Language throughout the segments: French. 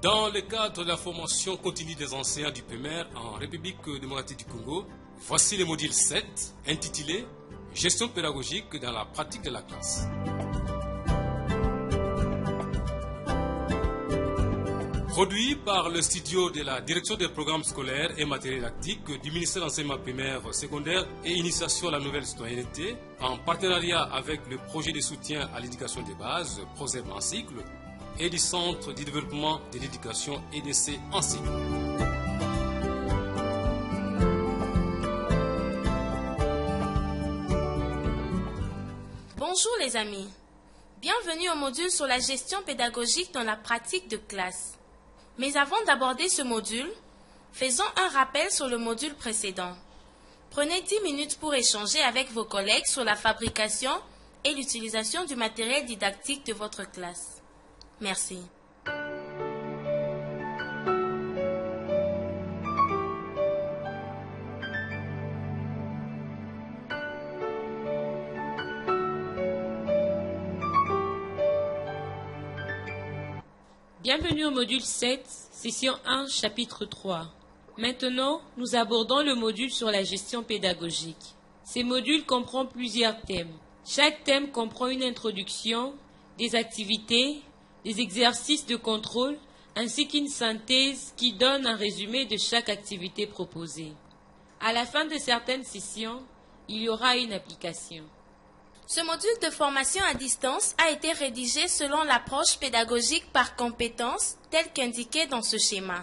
Dans le cadre de la formation continue des enseignants du primaire en République démocratique du Congo, voici le module 7 intitulé « Gestion pédagogique dans la pratique de la classe ». Produit par le studio de la Direction des programmes scolaires et matériels didactiques du ministère de l'enseignement primaire, secondaire et initiation à la nouvelle citoyenneté, en partenariat avec le projet de soutien à l'éducation des bases, PROSEB en cycle, et du Centre du développement de l'éducation EDC en cycle. Bonjour les amis, bienvenue au module sur la gestion pédagogique dans la pratique de classe. Mais avant d'aborder ce module, faisons un rappel sur le module précédent. Prenez 10 minutes pour échanger avec vos collègues sur la fabrication et l'utilisation du matériel didactique de votre classe. Merci. Bienvenue au module 7, session 1, chapitre 3. Maintenant, nous abordons le module sur la gestion pédagogique. Ces modules comprennent plusieurs thèmes. Chaque thème comprend une introduction, des activités, des exercices de contrôle, ainsi qu'une synthèse qui donne un résumé de chaque activité proposée. À la fin de certaines sessions, il y aura une application. Ce module de formation à distance a été rédigé selon l'approche pédagogique par compétences telle qu'indiquée dans ce schéma.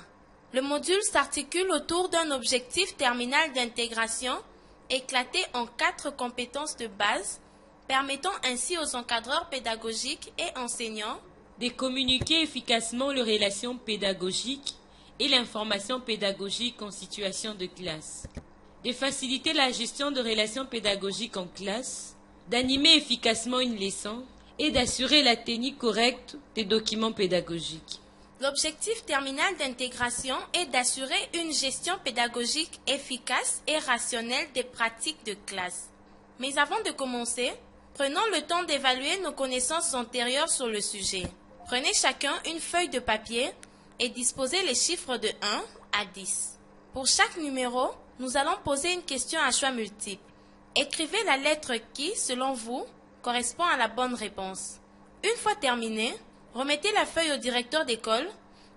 Le module s'articule autour d'un objectif terminal d'intégration éclaté en 4 compétences de base, permettant ainsi aux encadreurs pédagogiques et enseignants de communiquer efficacement les relations pédagogiques et l'information pédagogique en situation de classe, de faciliter la gestion de relations pédagogiques en classe, d'animer efficacement une leçon et d'assurer la tenue correcte des documents pédagogiques. L'objectif terminal d'intégration est d'assurer une gestion pédagogique efficace et rationnelle des pratiques de classe. Mais avant de commencer, prenons le temps d'évaluer nos connaissances antérieures sur le sujet. Prenez chacun une feuille de papier et disposez les chiffres de 1 à 10. Pour chaque numéro, nous allons poser une question à choix multiple. Écrivez la lettre qui, selon vous, correspond à la bonne réponse. Une fois terminé, remettez la feuille au directeur d'école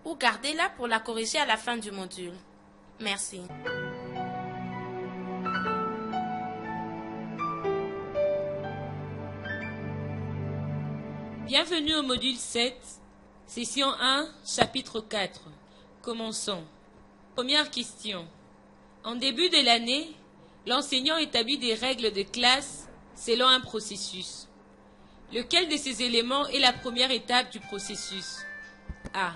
ou gardez-la pour la corriger à la fin du module. Merci. Bienvenue au module 7, session 1, chapitre 4. Commençons. Première question. En début de l'année, l'enseignant établit des règles de classe selon un processus. Lequel de ces éléments est la première étape du processus? A.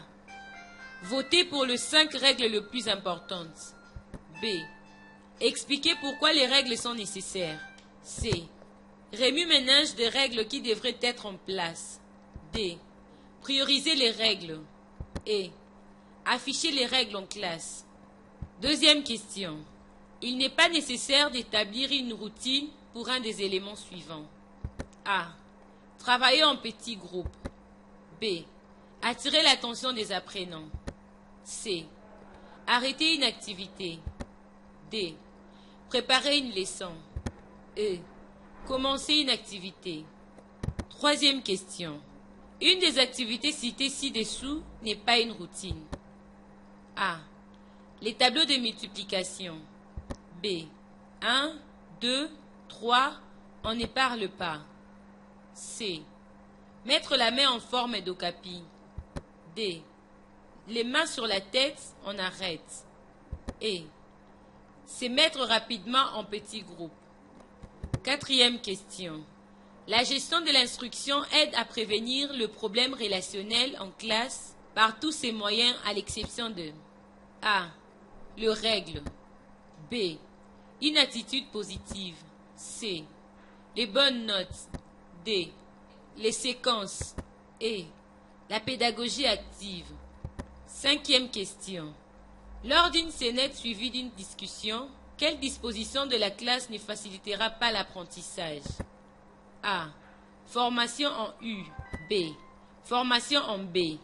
Voter pour les 5 règles les plus importantes. B. Expliquer pourquoi les règles sont nécessaires. C. Remue-ménage des règles qui devraient être en place. D. Prioriser les règles. E. Afficher les règles en classe. Deuxième question. Il n'est pas nécessaire d'établir une routine pour un des éléments suivants. A. Travailler en petits groupes. B. Attirer l'attention des apprenants. C. Arrêter une activité. D. Préparer une leçon. E. Commencer une activité. Troisième question. Une des activités citées ci-dessous n'est pas une routine. A. Les tableaux de multiplication. B. 1, 2, 3, on ne parle pas. C. Mettre la main en forme d'okapi. D. Les mains sur la tête, on arrête. E. Se mettre rapidement en petits groupes. Quatrième question. La gestion de l'instruction aide à prévenir le problème relationnel en classe par tous ses moyens à l'exception de A. Les règles. B. Une attitude positive. C. Les bonnes notes. D. Les séquences. E. La pédagogie active. Cinquième question. Lors d'une scénette suivie d'une discussion, quelle disposition de la classe ne facilitera pas l'apprentissage? A. Formation en U. B. Formation en B.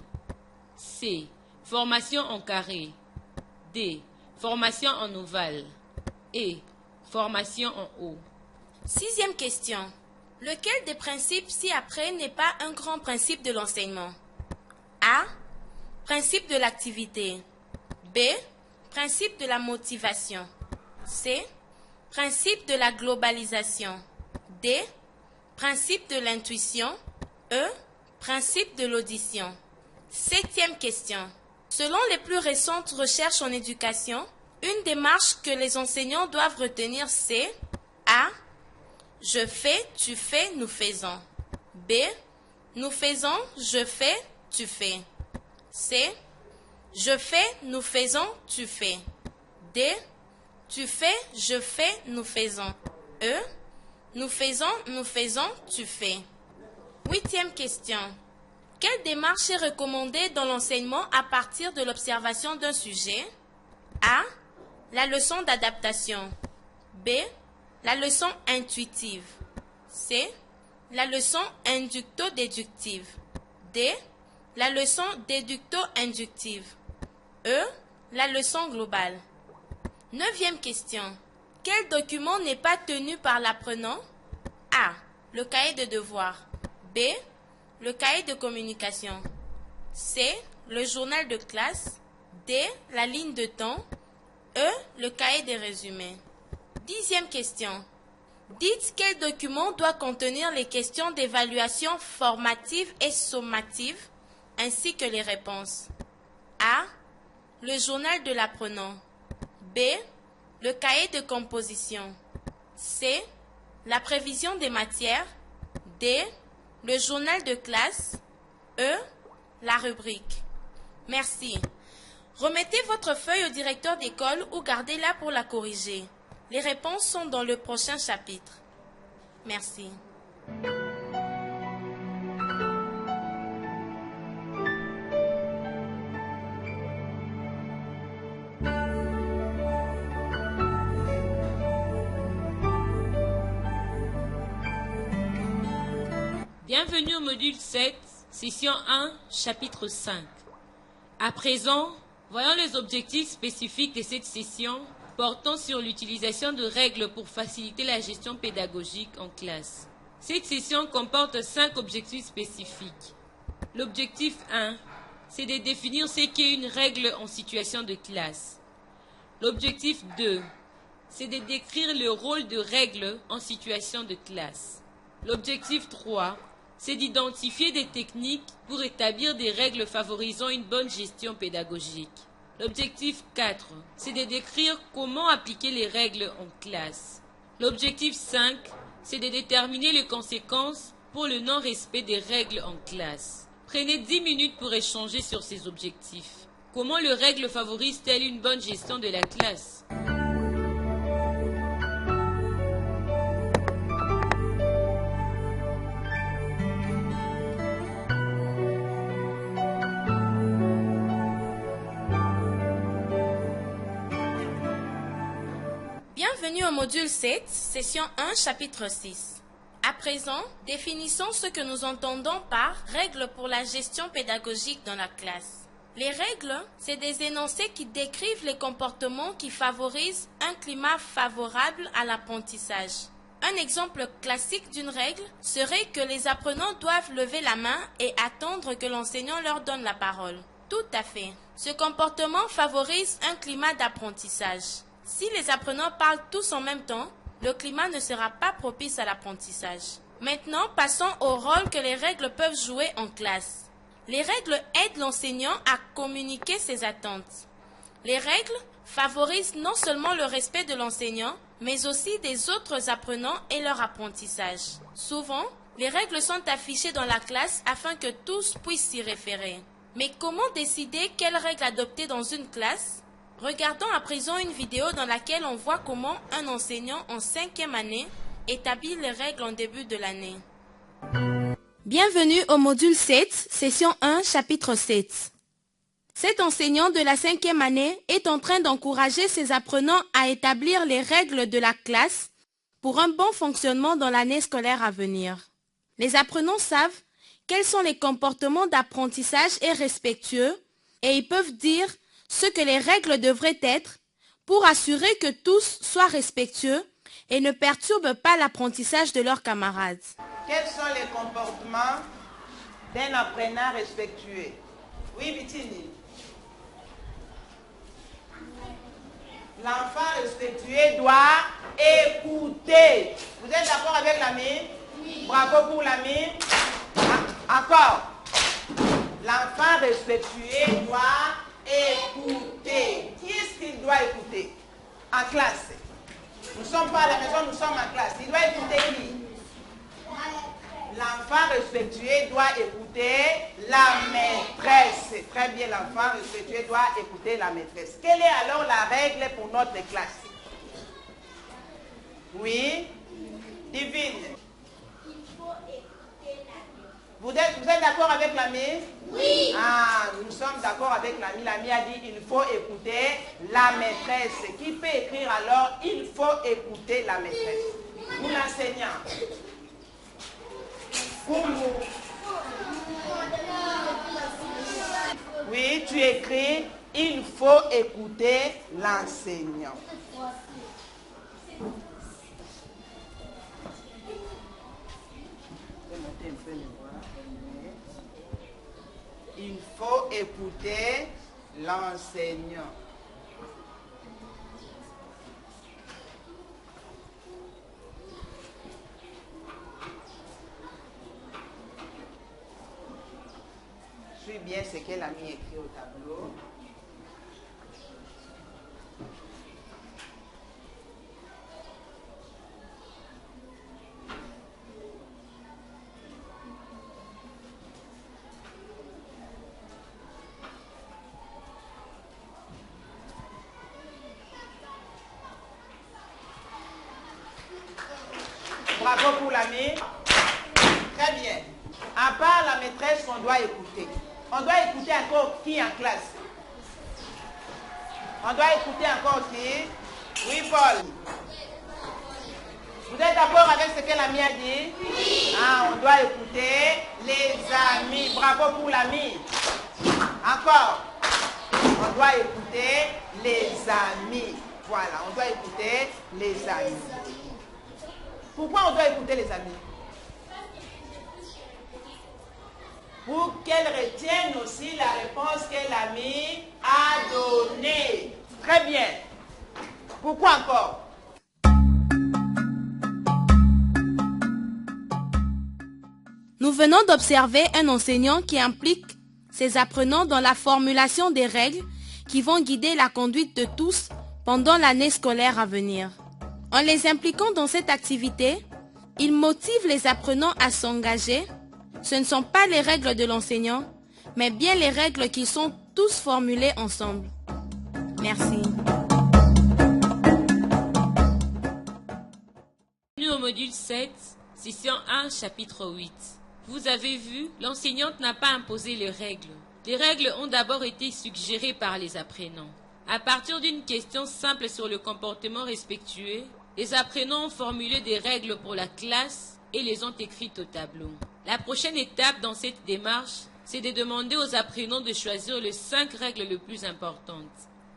C. Formation en carré. D. Formation en ovale. E. Formation en haut. 6e question. Lequel des principes ci-après n'est pas un grand principe de l'enseignement? A. Principe de l'activité. B. Principe de la motivation. C. Principe de la globalisation. D. Principe de l'intuition. E. Principe de l'audition. 7e question. Selon les plus récentes recherches en éducation, une démarche que les enseignants doivent retenir, c'est A. Je fais, tu fais, nous faisons. B. Nous faisons, je fais, tu fais. C. Je fais, nous faisons, tu fais. D. Tu fais, je fais, nous faisons. E. Nous faisons, tu fais. 8e question. Quelle démarche est recommandée dans l'enseignement à partir de l'observation d'un sujet? A. La leçon d'adaptation. B. La leçon intuitive. C. La leçon inducto-déductive. D. La leçon déducto-inductive. E. La leçon globale. 9e question. Quel document n'est pas tenu par l'apprenant? A. Le cahier de devoirs. B. Le cahier de communication. C. Le journal de classe. D. La ligne de temps. E. Le cahier des résumés. 10e question. Dites quel document doit contenir les questions d'évaluation formative et sommative, ainsi que les réponses. A. Le journal de l'apprenant. B. Le cahier de composition. C. La prévision des matières. D. Le journal de classe. E. La rubrique. Merci. Remettez votre feuille au directeur d'école ou gardez-la pour la corriger. Les réponses sont dans le prochain chapitre. Merci. Bienvenue au module 7, session 1, chapitre 5. À présent, voyons les objectifs spécifiques de cette session portant sur l'utilisation de règles pour faciliter la gestion pédagogique en classe. Cette session comporte 5 objectifs spécifiques. L'objectif 1, c'est de définir ce qu'est une règle en situation de classe. L'objectif 2, c'est de décrire le rôle de règle en situation de classe. L'objectif 3, c'est d'identifier des techniques pour établir des règles favorisant une bonne gestion pédagogique. L'objectif 4, c'est de décrire comment appliquer les règles en classe. L'objectif 5, c'est de déterminer les conséquences pour le non-respect des règles en classe. Prenez 10 minutes pour échanger sur ces objectifs. Comment les règles favorisent-elles une bonne gestion de la classe? Bienvenue au module 7, session 1, chapitre 6. À présent, définissons ce que nous entendons par règles pour la gestion pédagogique dans la classe. Les règles, c'est des énoncés qui décrivent les comportements qui favorisent un climat favorable à l'apprentissage. Un exemple classique d'une règle serait que les apprenants doivent lever la main et attendre que l'enseignant leur donne la parole. Tout à fait. Ce comportement favorise un climat d'apprentissage. Si les apprenants parlent tous en même temps, le climat ne sera pas propice à l'apprentissage. Maintenant, passons au rôle que les règles peuvent jouer en classe. Les règles aident l'enseignant à communiquer ses attentes. Les règles favorisent non seulement le respect de l'enseignant, mais aussi des autres apprenants et leur apprentissage. Souvent, les règles sont affichées dans la classe afin que tous puissent s'y référer. Mais comment décider quelles règles adopter dans une classe ? Regardons à présent une vidéo dans laquelle on voit comment un enseignant en 5e année établit les règles en début de l'année. Bienvenue au module 7, session 1, chapitre 7. Cet enseignant de la 5e année est en train d'encourager ses apprenants à établir les règles de la classe pour un bon fonctionnement dans l'année scolaire à venir. Les apprenants savent quels sont les comportements d'apprentissage et respectueux et ils peuvent dire ce que les règles devraient être pour assurer que tous soient respectueux et ne perturbent pas l'apprentissage de leurs camarades. Quels sont les comportements d'un apprenant respectueux? Oui, Bitini. L'enfant respectueux doit écouter. Vous êtes d'accord avec l'ami? Oui. Bravo pour l'ami. Encore. L'enfant respectueux doit écouter. Qui est-ce qu'il doit écouter? En classe. Nous ne sommes pas à la maison, nous sommes en classe. Il doit écouter qui? L'enfant respectueux doit écouter la maîtresse. Très bien, l'enfant respectueux doit écouter la maîtresse. Quelle est alors la règle pour notre classe? Oui, Divine. Vous êtes d'accord avec l'ami? Oui. Ah, nous sommes d'accord avec l'ami. L'ami a dit il faut écouter la maîtresse. Qui peut écrire alors il faut écouter la maîtresse? Pour l'enseignant. Pour nous. Oui, tu écris il faut écouter l'enseignant. Il faut écouter l'enseignant. Suis bien ce qu'elle a mis écrit au tableau. Bravo pour l'ami. Très bien. À part la maîtresse qu'on doit écouter. On doit écouter encore qui en classe? On doit écouter encore qui? Oui, Paul. Vous êtes d'accord avec ce que l'ami a dit? Oui. Ah, on doit écouter les amis. Bravo pour l'ami. Encore. On doit écouter les amis. Voilà, on doit écouter les amis. Pourquoi on doit écouter les amis? Pour qu'elle retienne aussi la réponse que l'ami a donnée. Très bien. Pourquoi encore? Nous venons d'observer un enseignant qui implique ses apprenants dans la formulation des règles qui vont guider la conduite de tous pendant l'année scolaire à venir. En les impliquant dans cette activité, il motive les apprenants à s'engager. Ce ne sont pas les règles de l'enseignant, mais bien les règles qui sont tous formulées ensemble. Merci. Bienvenue au module 7, session 1, chapitre 8. Vous avez vu, l'enseignante n'a pas imposé les règles. Les règles ont d'abord été suggérées par les apprenants. À partir d'une question simple sur le comportement respectueux, les apprenants ont formulé des règles pour la classe et les ont écrites au tableau. La prochaine étape dans cette démarche, c'est de demander aux apprenants de choisir les 5 règles les plus importantes.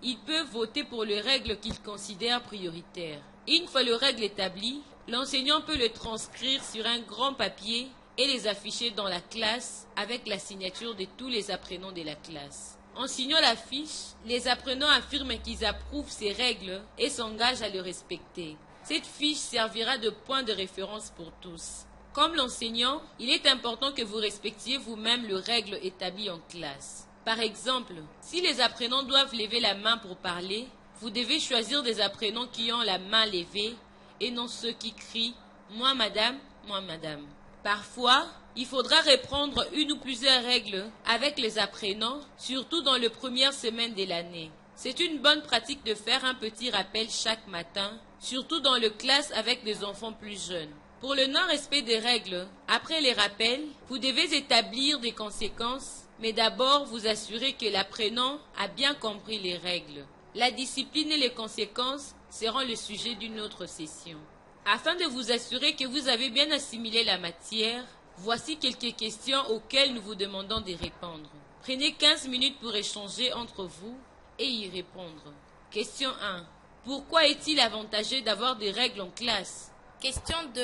Ils peuvent voter pour les règles qu'ils considèrent prioritaires. Une fois les règles établies, l'enseignant peut les transcrire sur un grand papier et les afficher dans la classe avec la signature de tous les apprenants de la classe. En signant la fiche, les apprenants affirment qu'ils approuvent ces règles et s'engagent à les respecter. Cette fiche servira de point de référence pour tous. Comme l'enseignant, il est important que vous respectiez vous-même les règles établies en classe. Par exemple, si les apprenants doivent lever la main pour parler, vous devez choisir des apprenants qui ont la main levée et non ceux qui crient « moi madame, moi madame ». Parfois, il faudra reprendre une ou plusieurs règles avec les apprenants, surtout dans les premières semaines de l'année. C'est une bonne pratique de faire un petit rappel chaque matin, surtout dans les classes avec des enfants plus jeunes. Pour le non-respect des règles, après les rappels, vous devez établir des conséquences, mais d'abord vous assurer que l'apprenant a bien compris les règles. La discipline et les conséquences seront le sujet d'une autre session. Afin de vous assurer que vous avez bien assimilé la matière, voici quelques questions auxquelles nous vous demandons de répondre. Prenez 15 minutes pour échanger entre vous et y répondre. Question 1. Pourquoi est-il avantageux d'avoir des règles en classe? Question 2.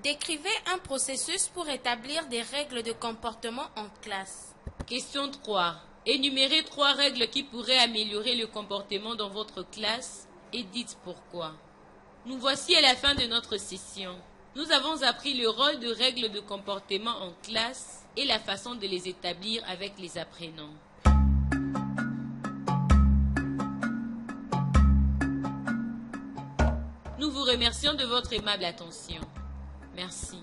Décrivez un processus pour établir des règles de comportement en classe. Question 3. Énumérez 3 règles qui pourraient améliorer le comportement dans votre classe et dites pourquoi. Nous voici à la fin de notre session. Nous avons appris le rôle de règles de comportement en classe et la façon de les établir avec les apprenants. Nous vous remercions de votre aimable attention. Merci.